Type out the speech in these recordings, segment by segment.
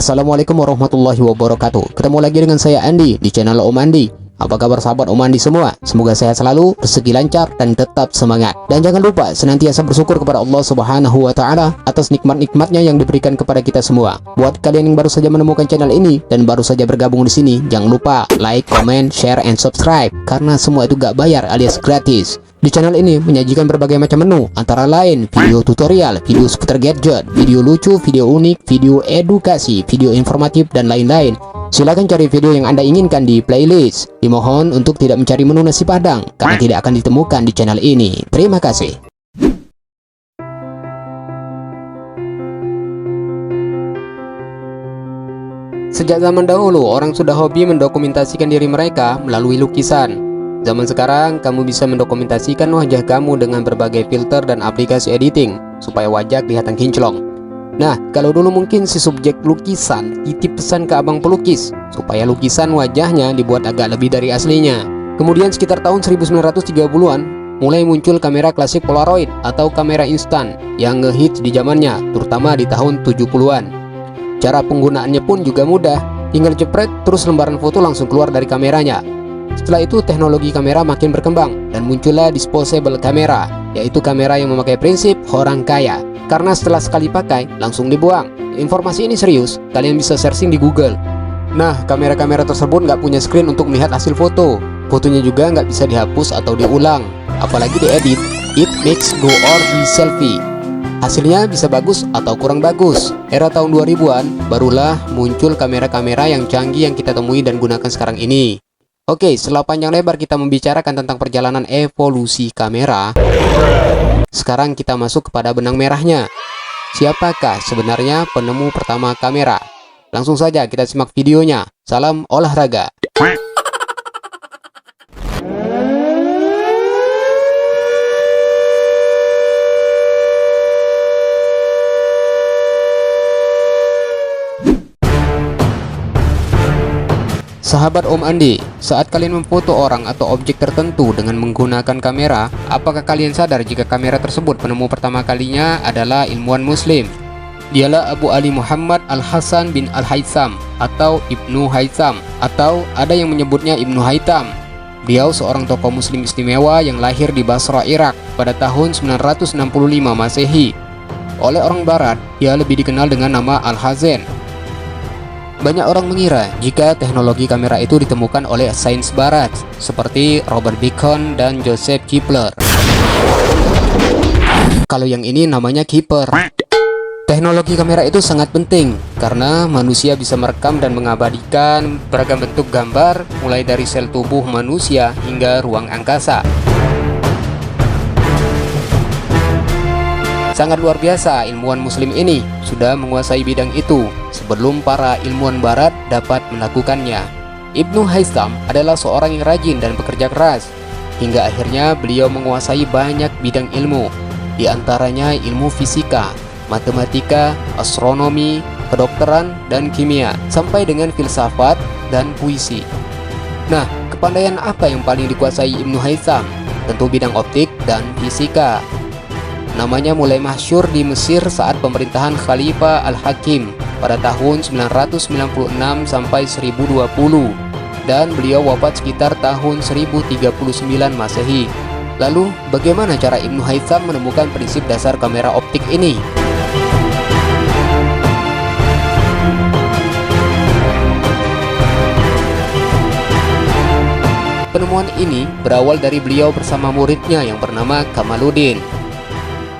Assalamualaikum warahmatullahi wabarakatuh. Ketemu lagi dengan saya Andi di channel Om Andi. Apa kabar sahabat Om Andi semua? Semoga sehat selalu, rezeki lancar, dan tetap semangat. Dan jangan lupa senantiasa bersyukur kepada Allah Subhanahu wa Ta'ala atas nikmat-nikmatnya yang diberikan kepada kita semua. Buat kalian yang baru saja menemukan channel ini dan baru saja bergabung di sini, jangan lupa like, comment, share, and subscribe karena semua itu gak bayar alias gratis. Di channel ini menyajikan berbagai macam menu, antara lain video tutorial, video seputar gadget, video lucu, video unik, video edukasi, video informatif, dan lain-lain. Silahkan cari video yang Anda inginkan di playlist. Dimohon untuk tidak mencari menu nasi padang, karena tidak akan ditemukan di channel ini. Terima kasih. Sejak zaman dahulu, orang sudah hobi mendokumentasikan diri mereka melalui lukisan. Zaman sekarang, kamu bisa mendokumentasikan wajah kamu dengan berbagai filter dan aplikasi editing, supaya wajah kelihatan kinclong. Nah, kalau dulu mungkin si subjek lukisan titip pesan ke abang pelukis, supaya lukisan wajahnya dibuat agak lebih dari aslinya. Kemudian sekitar tahun 1930-an, mulai muncul kamera klasik Polaroid atau kamera instan yang ngehits di zamannya, terutama di tahun 70-an. Cara penggunaannya pun juga mudah, tinggal jepret terus lembaran foto langsung keluar dari kameranya. Setelah itu teknologi kamera makin berkembang dan muncullah disposable kamera, yaitu kamera yang memakai prinsip orang kaya, karena setelah sekali pakai langsung dibuang. Informasi ini serius, kalian bisa searching di Google. Nah, kamera-kamera tersebut nggak punya screen untuk melihat hasil foto. Fotonya juga nggak bisa dihapus atau diulang, apalagi diedit. It makes go or be selfie. Hasilnya bisa bagus atau kurang bagus. Era tahun 2000-an barulah muncul kamera-kamera yang canggih yang kita temui dan gunakan sekarang ini. Oke, setelah panjang lebar kita membicarakan tentang perjalanan evolusi kamera, sekarang kita masuk kepada benang merahnya. Siapakah sebenarnya penemu pertama kamera? Langsung saja kita simak videonya. Salam olahraga. Sahabat Om Andi, saat kalian memfoto orang atau objek tertentu dengan menggunakan kamera, apakah kalian sadar jika kamera tersebut penemu pertama kalinya adalah ilmuwan muslim? Dialah Abu Ali Muhammad Al-Hasan bin Al-Haytham atau Ibnu Haytham, atau ada yang menyebutnya Ibnu Haytham. Beliau seorang tokoh muslim istimewa yang lahir di Basra, Irak pada tahun 965 Masehi. Oleh orang barat, dia lebih dikenal dengan nama Al-Hazen. Banyak orang mengira jika teknologi kamera itu ditemukan oleh sains barat seperti Robert Bacon dan Joseph Kepler. Kalau yang ini namanya Keeper. Teknologi kamera itu sangat penting karena manusia bisa merekam dan mengabadikan beragam bentuk gambar, mulai dari sel tubuh manusia hingga ruang angkasa. Sangat luar biasa ilmuwan muslim ini sudah menguasai bidang itu sebelum para ilmuwan barat dapat melakukannya. Ibnu Haytham adalah seorang yang rajin dan bekerja keras, hingga akhirnya beliau menguasai banyak bidang ilmu, di antaranya ilmu fisika, matematika, astronomi, kedokteran, dan kimia, sampai dengan filsafat dan puisi. Nah, kepandaian apa yang paling dikuasai Ibnu Haytham? Tentu bidang optik dan fisika. Namanya mulai masyhur di Mesir saat pemerintahan Khalifah Al-Hakim pada tahun 996 sampai 1020, dan beliau wafat sekitar tahun 1039 Masehi. Lalu, bagaimana cara Ibnu Haytham menemukan prinsip dasar kamera optik ini? Penemuan ini berawal dari beliau bersama muridnya yang bernama Kamaluddin.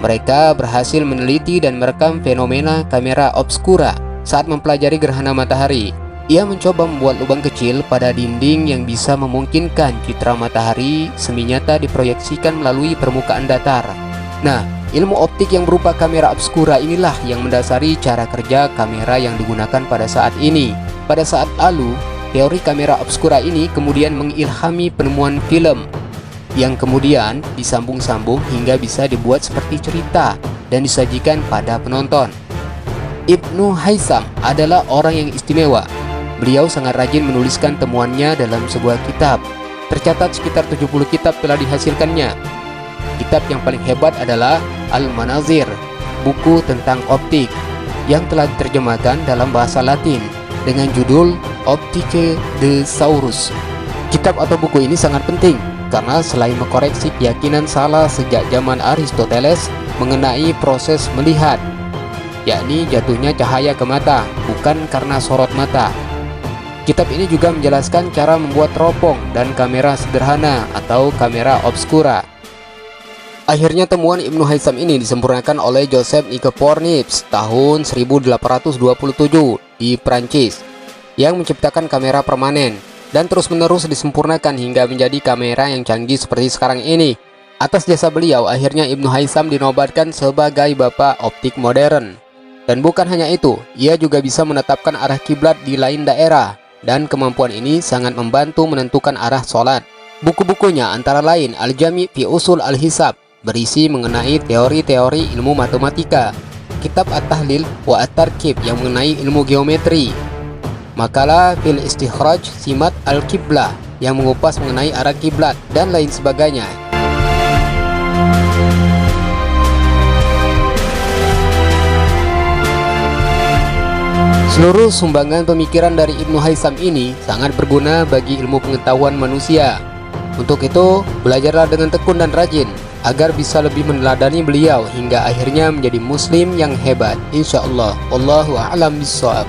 Mereka berhasil meneliti dan merekam fenomena kamera obscura saat mempelajari gerhana matahari. Ia mencoba membuat lubang kecil pada dinding yang bisa memungkinkan citra matahari semi nyata diproyeksikan melalui permukaan datar. Nah, ilmu optik yang berupa kamera obscura inilah yang mendasari cara kerja kamera yang digunakan pada saat ini. Pada saat lalu, teori kamera obscura ini kemudian mengilhami penemuan film, yang kemudian disambung-sambung hingga bisa dibuat seperti cerita dan disajikan pada penonton. Ibnu Haysam adalah orang yang istimewa. Beliau sangat rajin menuliskan temuannya dalam sebuah kitab. Tercatat sekitar 70 kitab telah dihasilkannya. Kitab yang paling hebat adalah Al-Manazir, buku tentang optik, yang telah diterjemahkan dalam bahasa Latin dengan judul Optique de Saurus. Kitab atau buku ini sangat penting karena selain mengkoreksi keyakinan salah sejak zaman Aristoteles mengenai proses melihat, yakni jatuhnya cahaya ke mata bukan karena sorot mata. Kitab ini juga menjelaskan cara membuat teropong dan kamera sederhana atau kamera obscura. Akhirnya temuan Ibnu Haysam ini disempurnakan oleh Joseph Nicephore Niepce tahun 1827 di Prancis, yang menciptakan kamera permanen dan terus-menerus disempurnakan hingga menjadi kamera yang canggih seperti sekarang ini. Atas jasa beliau, akhirnya Ibnu Haysam dinobatkan sebagai bapak optik modern. Dan bukan hanya itu, ia juga bisa menetapkan arah kiblat di lain daerah, dan kemampuan ini sangat membantu menentukan arah sholat. Buku-bukunya antara lain Al-Jami' fi Usul Al-Hisab, berisi mengenai teori-teori ilmu matematika, kitab At-Tahlil wa At-Tarkib yang mengenai ilmu geometri, makalah fil Istikhraj Simat Al-Qiblah yang mengupas mengenai arah kiblat, dan lain sebagainya. Seluruh sumbangan pemikiran dari Ibnu Haysam ini sangat berguna bagi ilmu pengetahuan manusia. Untuk itu, belajarlah dengan tekun dan rajin agar bisa lebih meneladani beliau hingga akhirnya menjadi muslim yang hebat, insyaallah. Wallahu a'lam bishawab.